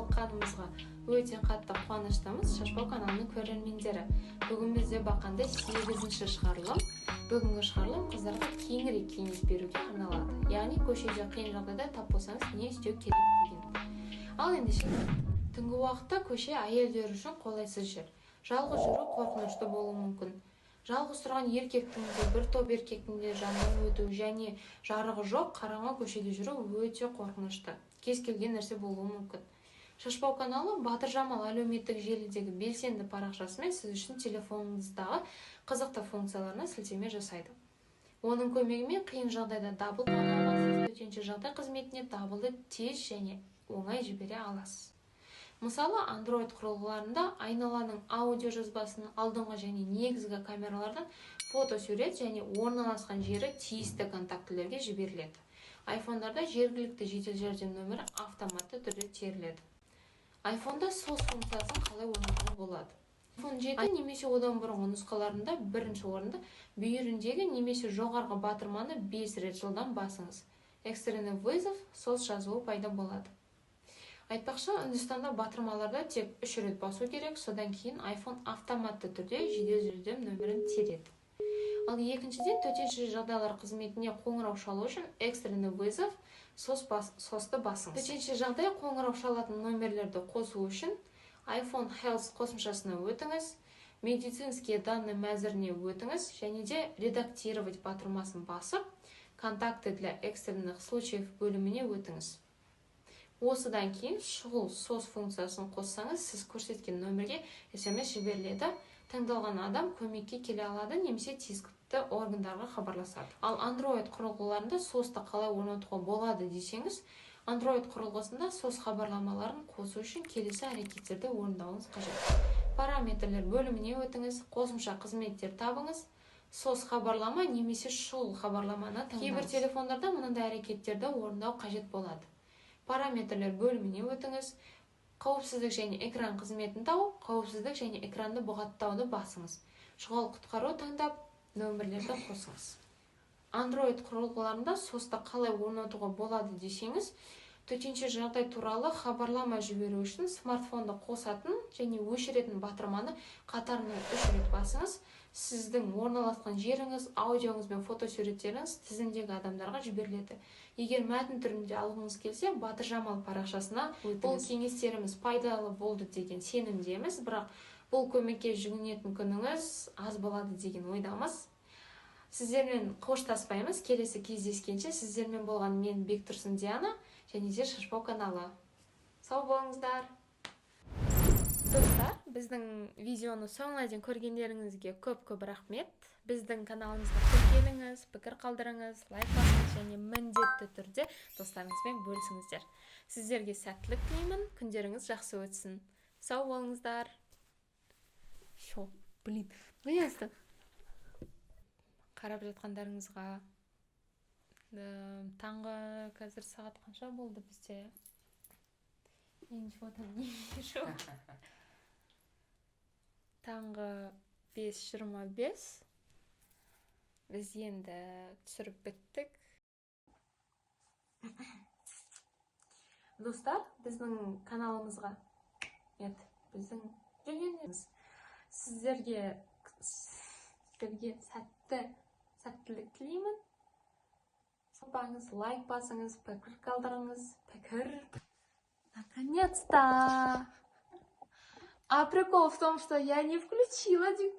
жолыққанымызға өте қатты қуаныштымыз. Шашбау каналының көрермендері. Бүгін бізде бақандай 8-ші шығарылым. Бүгінгі шығарылым қыздарға кеңірек кеңес беруге арналады. Яғни көшеде қиын жағдайда тап болсаңыз не істеу керек деген. Ал ендеше түнгі уақытта көше әйелдер үшін қолайсыз жер. Жалғыз жүру қорқынышты болуы мүмкін. Жалғыз тұрған еркектің де бір топ еркектің де жанынан өту және жарығы жоқ қараңғы көшеде жүру өте қорқынышты. Кез келген нәрсе болуы мүмкін. Шашбау каналы Батыр Жамал әлеуметтік желідегі белсенді парақшасымен сіз үшін телефоныңыздағы қызықты функцияларына сілтеме жасайды. Оның көмегімен қиын жағдайда дабыл қаға аласыз, төтенше жағдай қызметіне дабылды тез және оңай жібере аласыз. Мысалы, Android құрылғыларында айналаның аудио жазбасының алдыңғы және негізгі камералардан фотосурет және орналасқан жері тиісті контактілерге жіберіледі. iPhone'дарда жергілікті жедел жәрдем нөмірі автоматты түрде теріледі. iPhone'да SOS функциясын қалай орнатуға болады? iPhone 7 немесе одан бұрынғы нұсқаларында бірінші орында бүйіріндегі немесе жоғарғы батырманы 5 рет жылдам басыңыз. Экстренный вызов SOS жазуы пайда болады. Айтпақшы, Үндістанда батырмаларда тек 3 рет басу керек, содан кейін iPhone автоматты түрде жедел жәрдем нөмірін тереді. Ал екіншіден, төтенше жағдайлар қызметіне қоңырау шалу үшін экстренный вызов SOS-ты басыңыз. Төтенше жағдай қоңырау шалатын номерлерді қосу үшін iPhone Health қосымшасына өтіңіз, медицинские данные мәзіріне өтіңіз және де редактировать батырмасын басып, контакты для экстренных случаев бөліміне өтіңіз. Осыдан кейін шұғыл SOS функциясын қоссаңыз, сіз көрсеткен нөмірге SMS жіберіледі. Таңдалған адам көмекке келе алады немесе тиісті органдарға хабарласады. Ал Android құрылғыларында SOS-ты қалай орнатуға болады десеңіз, Android құрылғысында SOS хабарламаларын қосу үшін келесі әрекеттерді орындауыңыз қажет. Параметрлер бөліміне өтіңіз, қосымша қызметтер табыңыз, SOS хабарлама немесе шұғыл хабарламаны таңдаңыз. Кейбір телефондарда мынандай әрекеттерді орындау қажет болады. Параметрлер бөліміне өтіңіз, қауіпсіздік және экран қызметін тауып, қауіпсіздік және экранды бұғаттауды басыңыз. Шұғыл құтқару таңдап, нөмірлерді қосыңыз. Android құрылғыларында SOS-ты қалай орнатуға болады десеңіз, төтенше жағдай туралы хабарлама жіберу үшін смартфонды қосатын және өшіретін батырманы қатарынан 3 рет басыңыз. Сіздің орналасқан жеріңіз, аудиоңыз бен фотосуреттеріңіз тізімдегі адамдарға жіберіледі. Егер мәтін түрінде алғыңыз келсе, Батыр Жамал парақшасына өтіңіз. Бұл кеңестеріміз пайдалы болды деген сенімдеміз, бірақ бұл көмекке жүгінетін күніңіз аз болады деген ойдамыз. Сіздермен қоштаспаймыз. Келесі кездескенше сіздермен болған мен Бектұрсын Диана және де Шашбау каналы. Сау болыңыздар. Достар, біздің видеоны соңына дейін көргендеріңізге көп рахмет. Біздің каналымызға келіңіз, пікір қалдырыңыз, лайк басыңыз және міндетті түрде достарыңызбен бөлісіңіздер. Сіздерге сәттілік тілеймін, күндеріңіз жақсы өтсін. Сау болыңыздар. Қарап жатқандарыңызға таңғы қазір сағат қанша болды бізде? Таңғы 5:25. Біз енді түсіріп біттік. Достар, біздің каналымызға біздің жүргеніміз сіздерге сәттілік тілеймін. Лайк басыңыз, пікір қалдырыңыз. Наконец-то! А прикол в том, что я не включила диктофон.